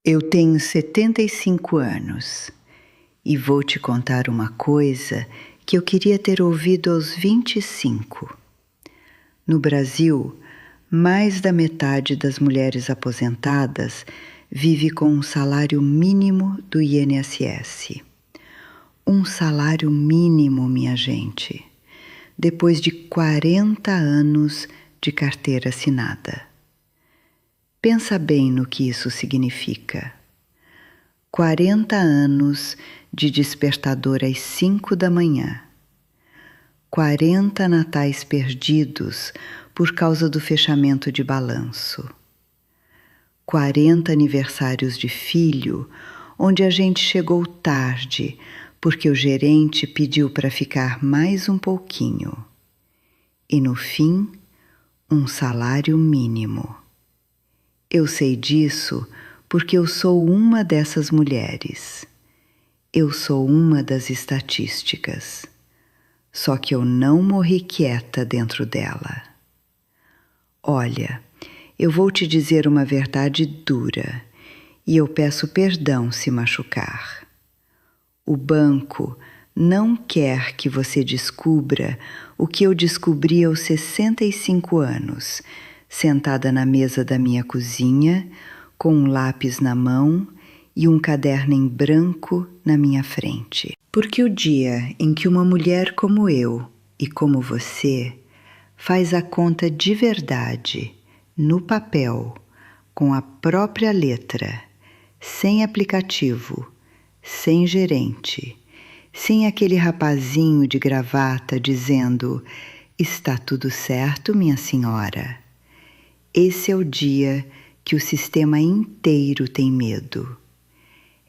Eu tenho 75 anos e vou te contar uma coisa que eu queria ter ouvido aos 25. No Brasil, mais da metade das mulheres aposentadas vive com um salário mínimo do INSS. Um salário mínimo, minha gente, depois de 40 anos de carteira assinada. Pensa bem no que isso significa. 40 anos de despertador às 5 da manhã. 40 natais perdidos por causa do fechamento de balanço. 40 aniversários de filho, onde a gente chegou tarde, porque o gerente pediu para ficar mais um pouquinho. E no fim, um salário mínimo. Eu sei disso porque eu sou uma dessas mulheres. Eu sou uma das estatísticas. Só que eu não morri quieta dentro dela. Olha, eu vou te dizer uma verdade dura e eu peço perdão se machucar. O banco não quer que você descubra o que eu descobri aos 65 anos, sentada na mesa da minha cozinha, com um lápis na mão e um caderno em branco na minha frente. Porque o dia em que uma mulher como eu e como você faz a conta de verdade, no papel, com a própria letra, sem aplicativo, sem gerente, sem aquele rapazinho de gravata dizendo: "Está tudo certo, minha senhora." Esse é o dia que o sistema inteiro tem medo.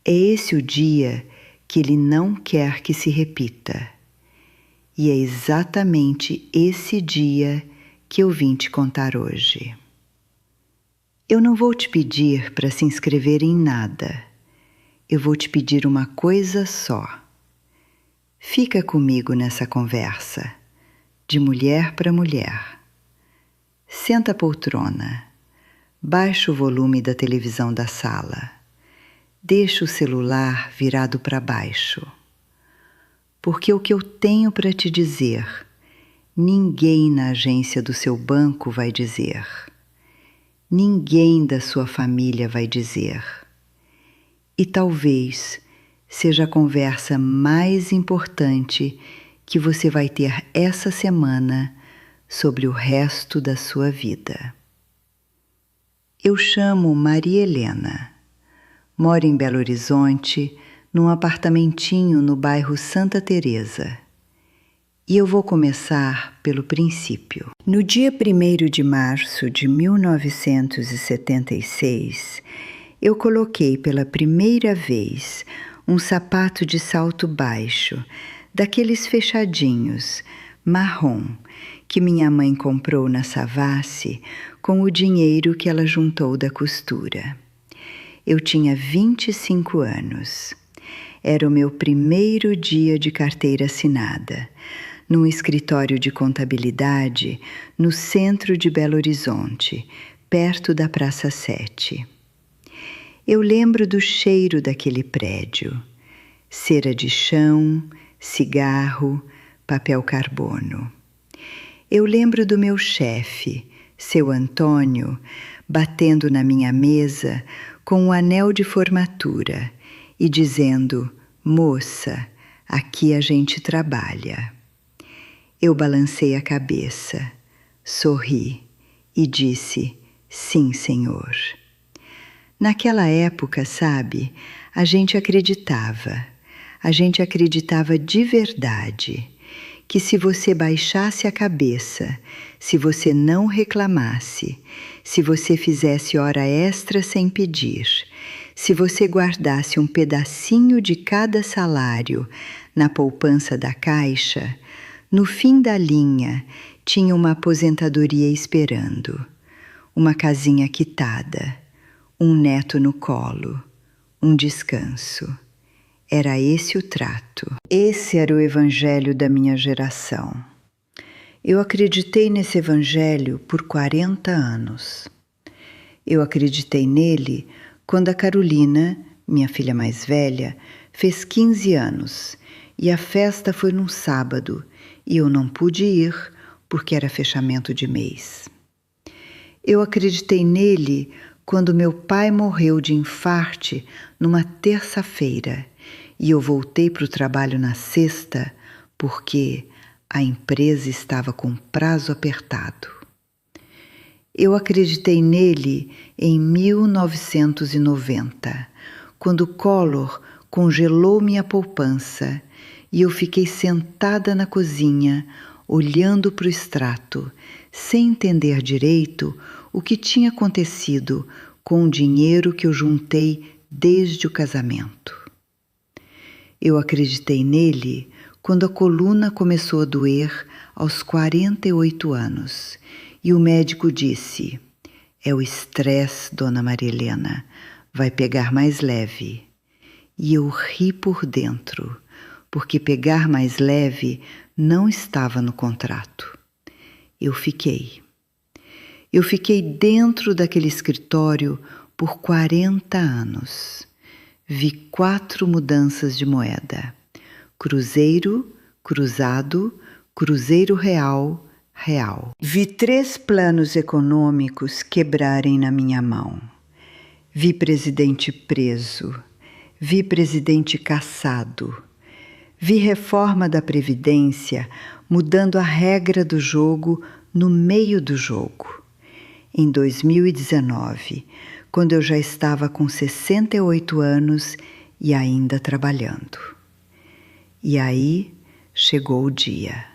É esse o dia que ele não quer que se repita. E é exatamente esse dia que eu vim te contar hoje. Eu não vou te pedir para se inscrever em nada. Eu vou te pedir uma coisa só. Fica comigo nessa conversa, de mulher para mulher. Senta a poltrona, baixa o volume da televisão da sala, deixa o celular virado para baixo. Porque o que eu tenho para te dizer, ninguém na agência do seu banco vai dizer. Ninguém da sua família vai dizer. E talvez seja a conversa mais importante que você vai ter essa semana sobre o resto da sua vida. Eu chamo Maria Helena. Moro em Belo Horizonte, num apartamentinho no bairro Santa Teresa. E eu vou começar pelo princípio. No dia 1º de março de 1976, eu coloquei pela primeira vez um sapato de salto baixo, daqueles fechadinhos, marrom, que minha mãe comprou na Savassi com o dinheiro que ela juntou da costura. Eu tinha 25 anos. Era o meu primeiro dia de carteira assinada, num escritório de contabilidade no centro de Belo Horizonte, perto da Praça 7. Eu lembro do cheiro daquele prédio: cera de chão, cigarro, papel carbono. Eu lembro do meu chefe, seu Antônio, batendo na minha mesa com um anel de formatura e dizendo: "Moça, aqui a gente trabalha." Eu balancei a cabeça, sorri e disse: "Sim, senhor." Naquela época, sabe, a gente acreditava de verdade, que se você baixasse a cabeça, se você não reclamasse, se você fizesse hora extra sem pedir, se você guardasse um pedacinho de cada salário na poupança da Caixa, no fim da linha tinha uma aposentadoria esperando, uma casinha quitada, um neto no colo, um descanso. Era esse o trato. Esse era o evangelho da minha geração. Eu acreditei nesse evangelho por 40 anos. Eu acreditei nele quando a Carolina, minha filha mais velha, fez 15 anos e a festa foi num sábado e eu não pude ir porque era fechamento de mês. Eu acreditei nele quando meu pai morreu de infarte numa terça-feira e eu voltei para o trabalho na sexta porque a empresa estava com prazo apertado. Eu acreditei nele em 1990, quando Collor congelou minha poupança e eu fiquei sentada na cozinha, olhando para o extrato, sem entender direito o que tinha acontecido com o dinheiro que eu juntei desde o casamento. Eu acreditei nele quando a coluna começou a doer aos 48 anos e o médico disse: "É o estresse, dona Maria Helena, vai pegar mais leve." E eu ri por dentro, porque pegar mais leve não estava no contrato. Eu fiquei dentro daquele escritório por 40 anos. Vi 4 mudanças de moeda: cruzeiro, cruzado, cruzeiro real, real. Vi 3 planos econômicos quebrarem na minha mão. Vi presidente preso, vi presidente cassado, vi reforma da Previdência mudando a regra do jogo no meio do jogo. Em 2019, quando eu já estava com 68 anos e ainda trabalhando. E aí chegou o dia,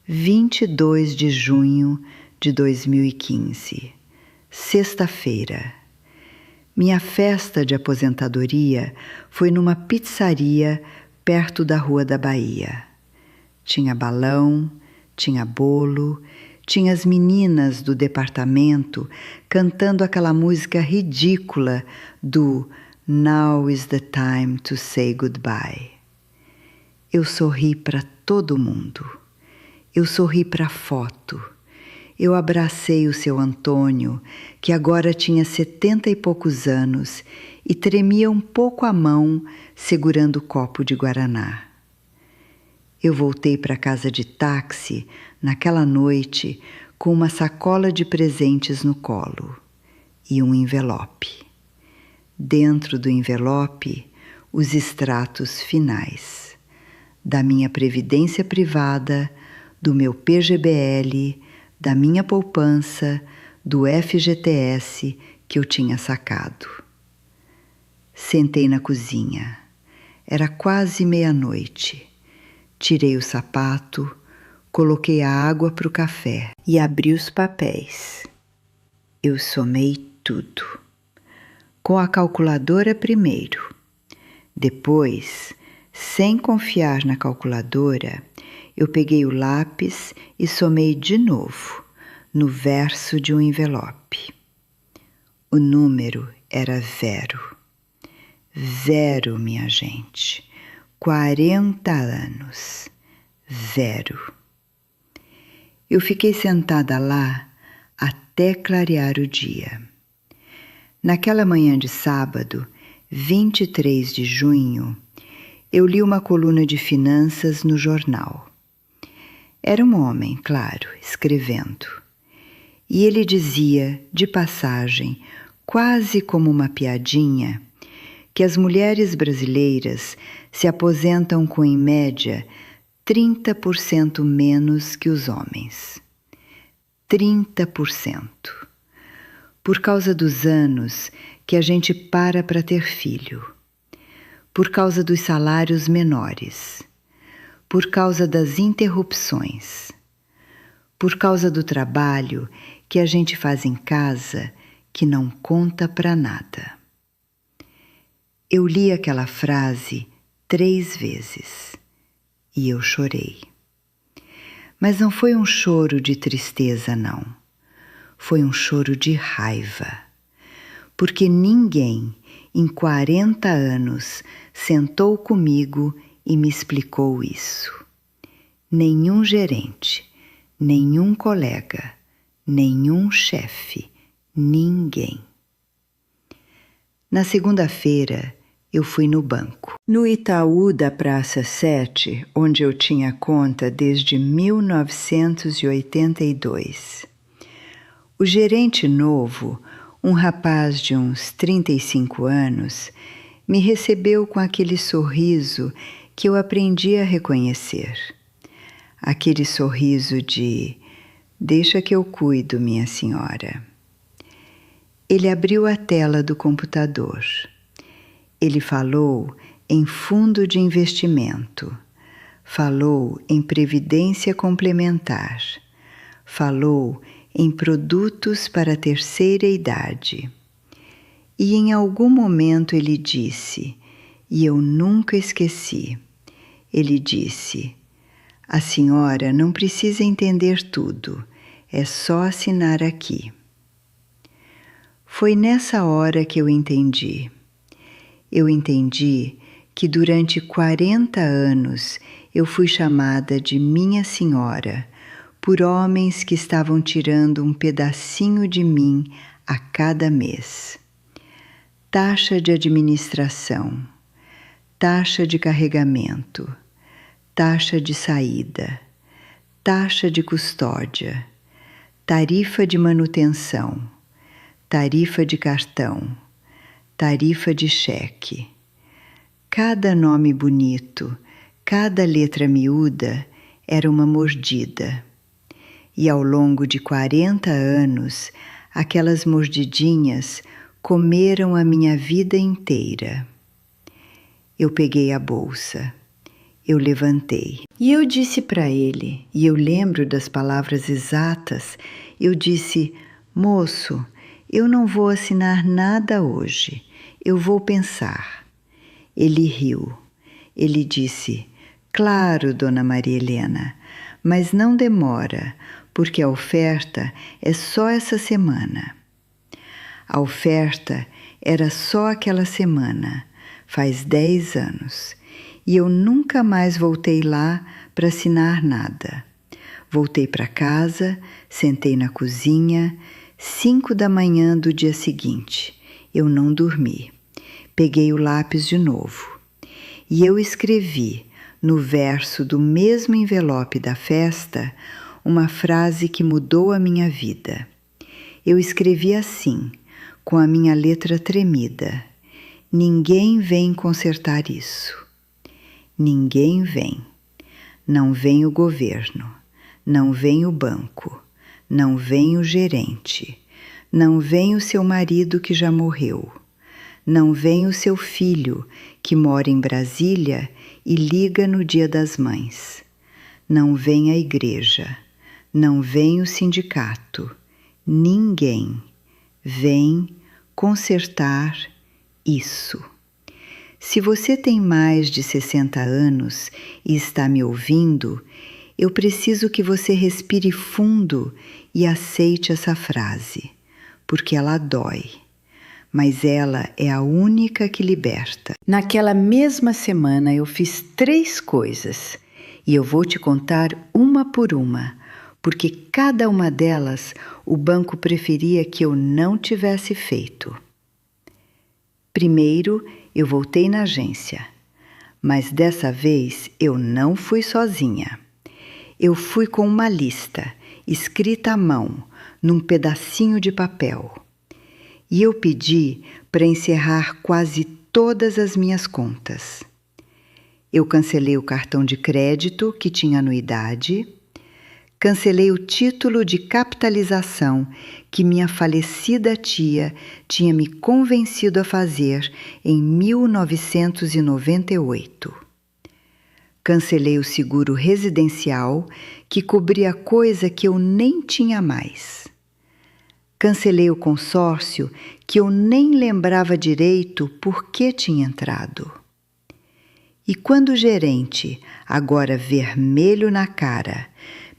22 de junho de 2015, sexta-feira. Minha festa de aposentadoria foi numa pizzaria perto da Rua da Bahia. Tinha balão, tinha bolo, tinha as meninas do departamento cantando aquela música ridícula do Now is the time to say goodbye. Eu sorri para todo mundo. Eu sorri para a foto. Eu abracei o seu Antônio, que agora tinha 70 e poucos anos e tremia um pouco a mão segurando o copo de guaraná. Eu voltei para casa de táxi naquela noite com uma sacola de presentes no colo e um envelope. Dentro do envelope, os extratos finais da minha previdência privada, do meu PGBL, da minha poupança, do FGTS que eu tinha sacado. Sentei na cozinha. Era quase meia-noite. Tirei o sapato, coloquei a água para o café e abri os papéis. Eu somei tudo. Com a calculadora primeiro. Depois, sem confiar na calculadora, eu peguei o lápis e somei de novo, no verso de um envelope. O número era 0. 0, minha gente. 40 anos. 0. Eu fiquei sentada lá até clarear o dia. Naquela manhã de sábado, 23 de junho, eu li uma coluna de finanças no jornal. Era um homem, claro, escrevendo. E ele dizia, de passagem, quase como uma piadinha, que as mulheres brasileiras se aposentam com, em média, 30% menos que os homens. 30%. Por causa dos anos que a gente para ter filho. Por causa dos salários menores. Por causa das interrupções. Por causa do trabalho que a gente faz em casa que não conta para nada. Eu li aquela frase 3 vezes e eu chorei. Mas não foi um choro de tristeza, não. Foi um choro de raiva. Porque ninguém, em 40 anos, sentou comigo e me explicou isso. Nenhum gerente, nenhum colega, nenhum chefe, ninguém. Na segunda-feira, eu fui no banco. No Itaú da Praça 7, onde eu tinha conta desde 1982. O gerente novo, um rapaz de uns 35 anos, me recebeu com aquele sorriso que eu aprendi a reconhecer. Aquele sorriso de "deixa que eu cuido, minha senhora". Ele abriu a tela do computador. Ele falou em fundo de investimento, falou em previdência complementar, falou em produtos para a terceira idade. E em algum momento ele disse, e eu nunca esqueci, ele disse: "A senhora não precisa entender tudo, é só assinar aqui". Foi nessa hora que eu entendi. Eu entendi que durante 40 anos eu fui chamada de minha senhora por homens que estavam tirando um pedacinho de mim a cada mês. Taxa de administração, taxa de carregamento, taxa de saída, taxa de custódia, tarifa de manutenção, tarifa de cartão, tarifa de cheque. Cada nome bonito, cada letra miúda era uma mordida. E ao longo de 40 anos, aquelas mordidinhas comeram a minha vida inteira. Eu peguei a bolsa. Eu levantei. E eu disse para ele, e eu lembro das palavras exatas, eu disse: "Moço, eu não vou assinar nada hoje. Eu vou pensar". Ele riu. Ele disse: "Claro, dona Maria Helena, mas não demora, porque a oferta é só essa semana". A oferta era só aquela semana, faz 10 anos, e eu nunca mais voltei lá para assinar nada. Voltei para casa, sentei na cozinha, 5 da manhã do dia seguinte. Eu não dormi. Peguei o lápis de novo. E eu escrevi, no verso do mesmo envelope da festa, uma frase que mudou a minha vida. Eu escrevi assim, com a minha letra tremida: "Ninguém vem consertar isso. Ninguém vem. Não vem o governo, não vem o banco, não vem o gerente, não vem o seu marido que já morreu, não vem o seu filho que mora em Brasília e liga no Dia das Mães, não vem a igreja, não vem o sindicato, ninguém vem consertar isso". Se você tem mais de 60 anos e está me ouvindo, eu preciso que você respire fundo e aceite essa frase, porque ela dói, mas ela é a única que liberta. Naquela mesma semana eu fiz 3 coisas e eu vou te contar uma por uma, porque cada uma delas o banco preferia que eu não tivesse feito. Primeiro, eu voltei na agência, mas dessa vez eu não fui sozinha. Eu fui com uma lista, escrita à mão, num pedacinho de papel. E eu pedi para encerrar quase todas as minhas contas. Eu cancelei o cartão de crédito que tinha anuidade, cancelei o título de capitalização que minha falecida tia tinha me convencido a fazer em 1998. Cancelei o seguro residencial que cobria coisa que eu nem tinha mais. Cancelei o consórcio que eu nem lembrava direito por que tinha entrado. E quando o gerente, agora vermelho na cara,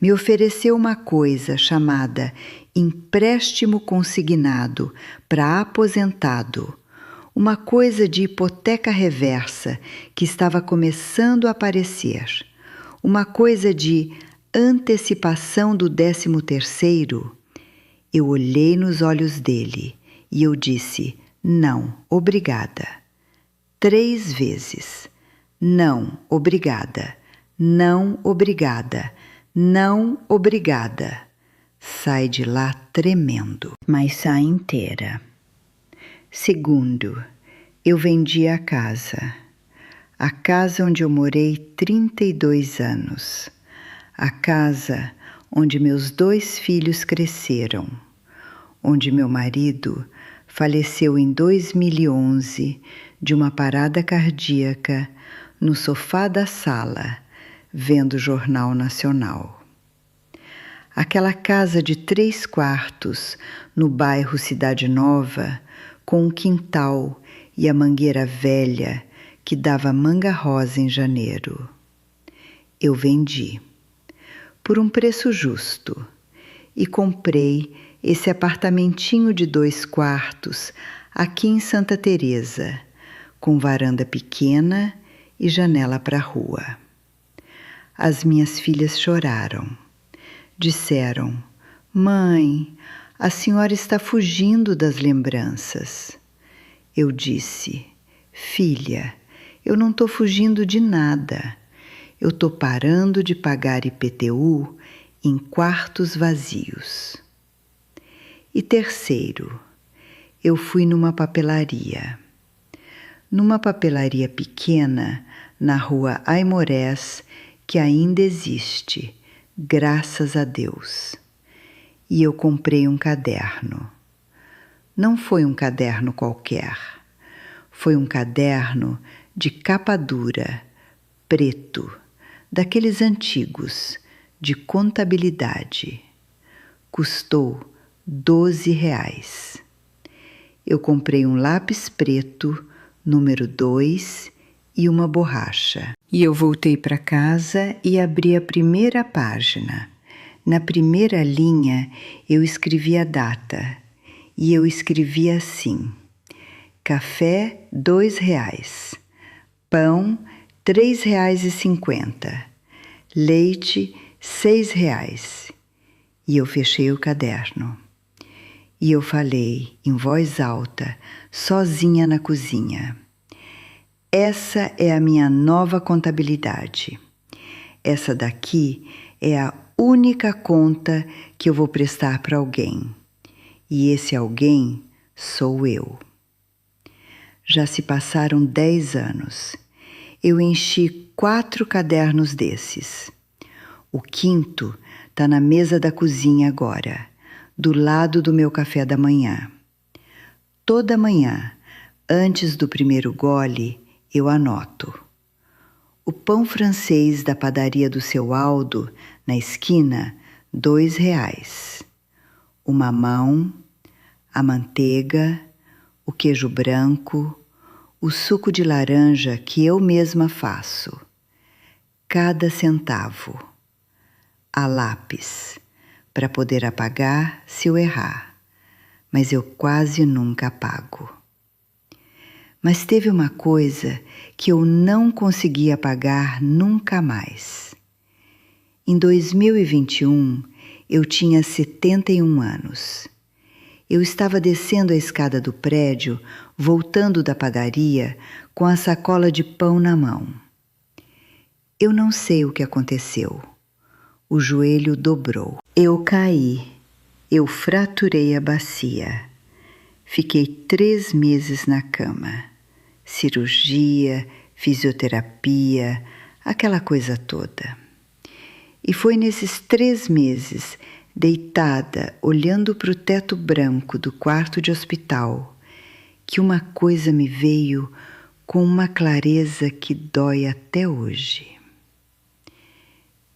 me ofereceu uma coisa chamada empréstimo consignado para aposentado, uma coisa de hipoteca reversa que estava começando a aparecer, uma coisa de antecipação do 13º, eu olhei nos olhos dele e eu disse: Não, obrigada. 3 vezes. Não, obrigada. Não, obrigada. Não, obrigada. Sai de lá tremendo, mas sai inteira. Segundo, eu vendi a casa onde eu morei 32 anos, a casa onde meus 2 filhos cresceram, onde meu marido faleceu em 2011 de uma parada cardíaca no sofá da sala, vendo o Jornal Nacional. Aquela casa de 3 quartos no bairro Cidade Nova, com um quintal e a mangueira velha que dava manga rosa em janeiro. Eu vendi, por um preço justo, e comprei esse apartamentinho de 2 quartos aqui em Santa Teresa, com varanda pequena e janela para a rua. As minhas filhas choraram. Disseram: "Mãe, a senhora está fugindo das lembranças." Eu disse: "Filha, eu não estou fugindo de nada. Eu estou parando de pagar IPTU em quartos vazios." E terceiro, eu fui numa papelaria pequena na rua Aimorés, que ainda existe, graças a Deus. E eu comprei um caderno. Não foi um caderno qualquer. Foi um caderno de capa dura, preto, daqueles antigos, de contabilidade. Custou R$12. Eu comprei um lápis preto, número 2, e uma borracha. E eu voltei para casa e abri a primeira página. Na primeira linha, eu escrevi a data. E eu escrevi assim: café, R$2. Pão, R$3,50. Leite, R$6. E eu fechei o caderno. E eu falei, em voz alta, sozinha na cozinha: essa é a minha nova contabilidade. Essa daqui é a única conta que eu vou prestar para alguém. E esse alguém sou eu. Já se passaram 10 anos. Eu enchi 4 cadernos desses. O 5º está na mesa da cozinha agora, do lado do meu café da manhã. Toda manhã, antes do primeiro gole, eu anoto: o pão francês da padaria do seu Aldo, na esquina, R$2. O mamão, a manteiga, o queijo branco, o suco de laranja que eu mesma faço. Cada centavo. A lápis, para poder apagar se eu errar, mas eu quase nunca apago. Mas teve uma coisa que eu não consegui apagar nunca mais. Em 2021, eu tinha 71 anos. Eu estava descendo a escada do prédio, voltando da padaria, com a sacola de pão na mão. Eu não sei o que aconteceu. O joelho dobrou. Eu caí. Eu fraturei a bacia. Fiquei 3 meses na cama. Cirurgia, fisioterapia, aquela coisa toda. E foi nesses 3 meses, deitada, olhando para o teto branco do quarto de hospital, que uma coisa me veio com uma clareza que dói até hoje.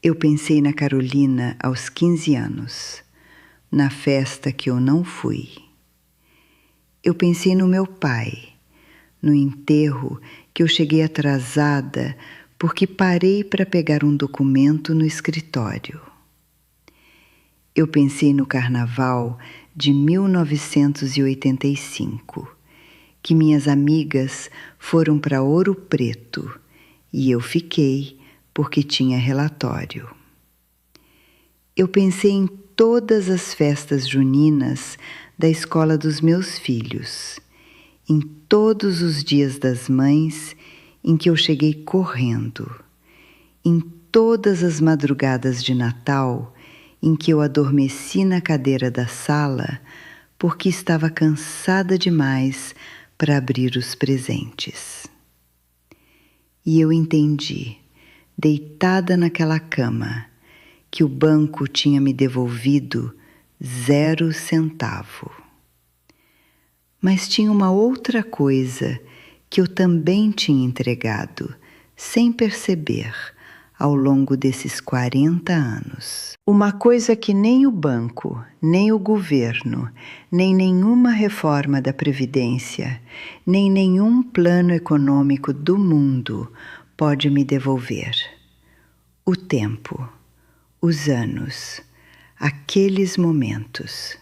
Eu pensei na Carolina aos 15 anos, na festa que eu não fui. Eu pensei no meu pai, no enterro que eu cheguei atrasada porque parei para pegar um documento no escritório. Eu pensei no carnaval de 1985, que minhas amigas foram para Ouro Preto e eu fiquei porque tinha relatório. Eu pensei em todas as festas juninas da escola dos meus filhos, em todos os dias das mães em que eu cheguei correndo, em todas as madrugadas de Natal em que eu adormeci na cadeira da sala porque estava cansada demais para abrir os presentes. E eu entendi, deitada naquela cama, que o banco tinha me devolvido 0 centavo. Mas tinha uma outra coisa que eu também tinha entregado, sem perceber, ao longo desses 40 anos. Uma coisa que nem o banco, nem o governo, nem nenhuma reforma da Previdência, nem nenhum plano econômico do mundo pode me devolver. O tempo, os anos, aqueles momentos.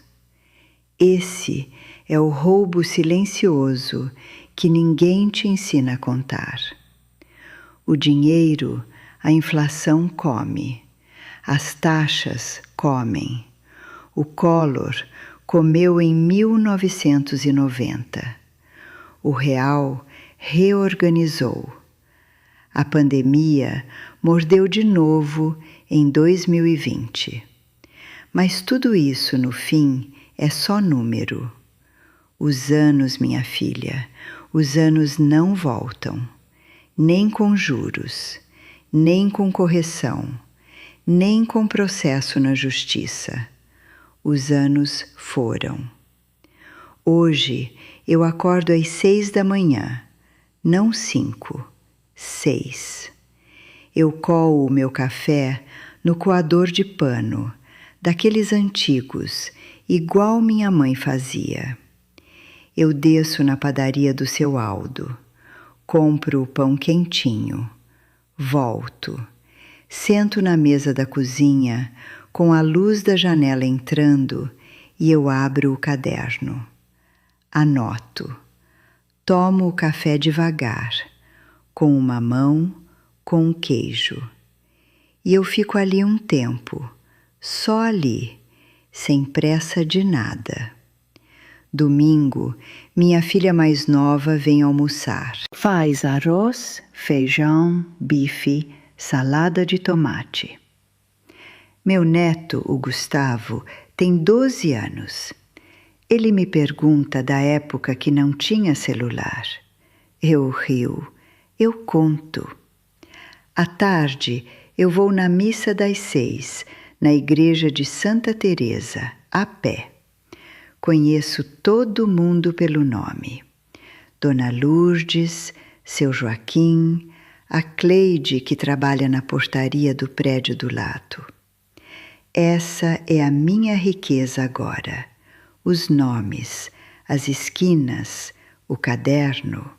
Esse é o roubo silencioso que ninguém te ensina a contar. O dinheiro, a inflação come, as taxas comem. O Collor comeu em 1990. O real reorganizou. A pandemia mordeu de novo em 2020. Mas tudo isso, no fim, é só número. Os anos, minha filha, os anos não voltam, nem com juros, nem com correção, nem com processo na justiça. Os anos foram. Hoje eu acordo às 6 da manhã, não 5, 6. Eu coo o meu café no coador de pano, daqueles antigos, igual minha mãe fazia. Eu desço na padaria do seu Aldo, compro o pão quentinho, volto, sento na mesa da cozinha com a luz da janela entrando e eu abro o caderno. Anoto, tomo o café devagar, com uma mão, com um queijo. E eu fico ali um tempo, só ali, sem pressa de nada. Domingo, minha filha mais nova vem almoçar. Faz arroz, feijão, bife, salada de tomate. Meu neto, o Gustavo, tem 12 anos. Ele me pergunta da época que não tinha celular. Eu rio, eu conto. À tarde, eu vou na missa das 6, na igreja de Santa Teresa, a pé. Conheço todo mundo pelo nome. Dona Lourdes, seu Joaquim, a Cleide, que trabalha na portaria do prédio do lado. Essa é a minha riqueza agora. Os nomes, as esquinas, o caderno.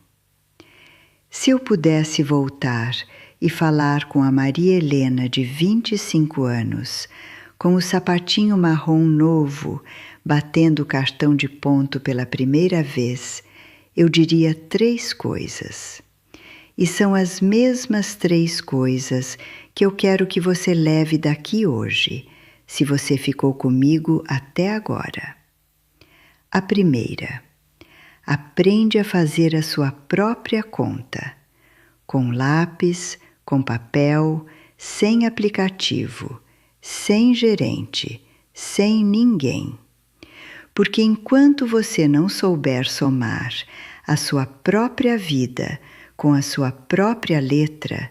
Se eu pudesse voltar e falar com a Maria Helena de 25 anos, com o sapatinho marrom novo, batendo o cartão de ponto pela primeira vez, eu diria 3 coisas. E são as mesmas 3 coisas que eu quero que você leve daqui hoje, se você ficou comigo até agora. A primeira, aprende a fazer a sua própria conta, com lápis, com papel, sem aplicativo, sem gerente, sem ninguém. Porque enquanto você não souber somar a sua própria vida com a sua própria letra,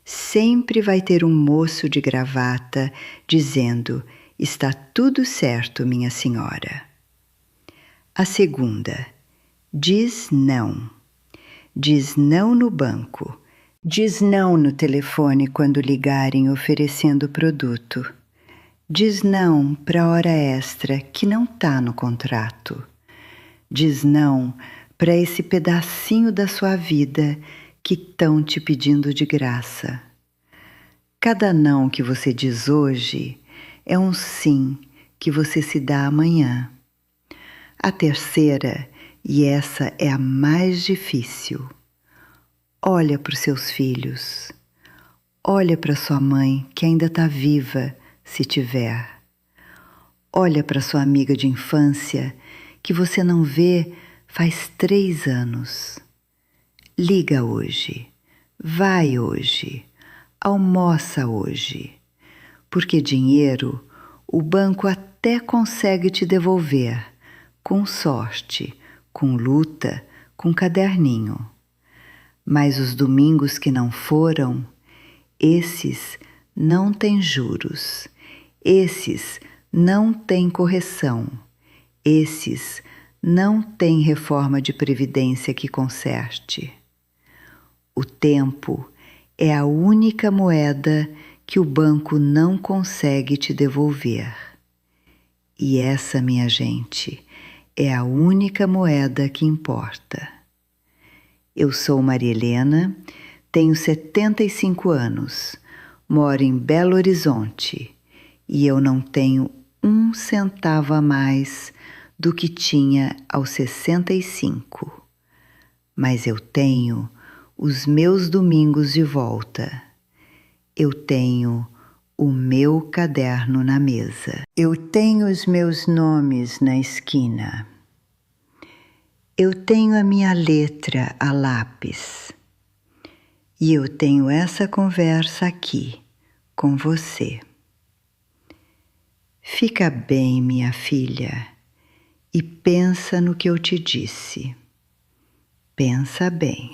sempre vai ter um moço de gravata dizendo: "Está tudo certo, minha senhora." A segunda, diz não. Diz não no banco. Diz não no telefone quando ligarem oferecendo produto. Diz não para hora extra que não está no contrato. Diz não para esse pedacinho da sua vida que estão te pedindo de graça. Cada não que você diz hoje é um sim que você se dá amanhã. A terceira, e essa é a mais difícil, olha para os seus filhos, olha para sua mãe que ainda está viva, se tiver. Olha para sua amiga de infância que você não vê Faz 3 anos. Liga hoje, vai hoje, almoça hoje, porque dinheiro o banco até consegue te devolver, com sorte, com luta, com caderninho. Mas os domingos que não foram, esses não têm juros, esses não têm correção, esses não têm reforma de previdência que conserte. O tempo é a única moeda que o banco não consegue te devolver. E essa, minha gente, é a única moeda que importa. Eu sou Maria Helena, tenho 75 anos, moro em Belo Horizonte e eu não tenho 1 centavo a mais do que tinha aos 65. Mas eu tenho os meus domingos de volta. Eu tenho o meu caderno na mesa. Eu tenho os meus nomes na esquina. Eu tenho a minha letra a lápis. E eu tenho essa conversa aqui com você. Fica bem, minha filha, e pensa no que eu te disse. Pensa bem.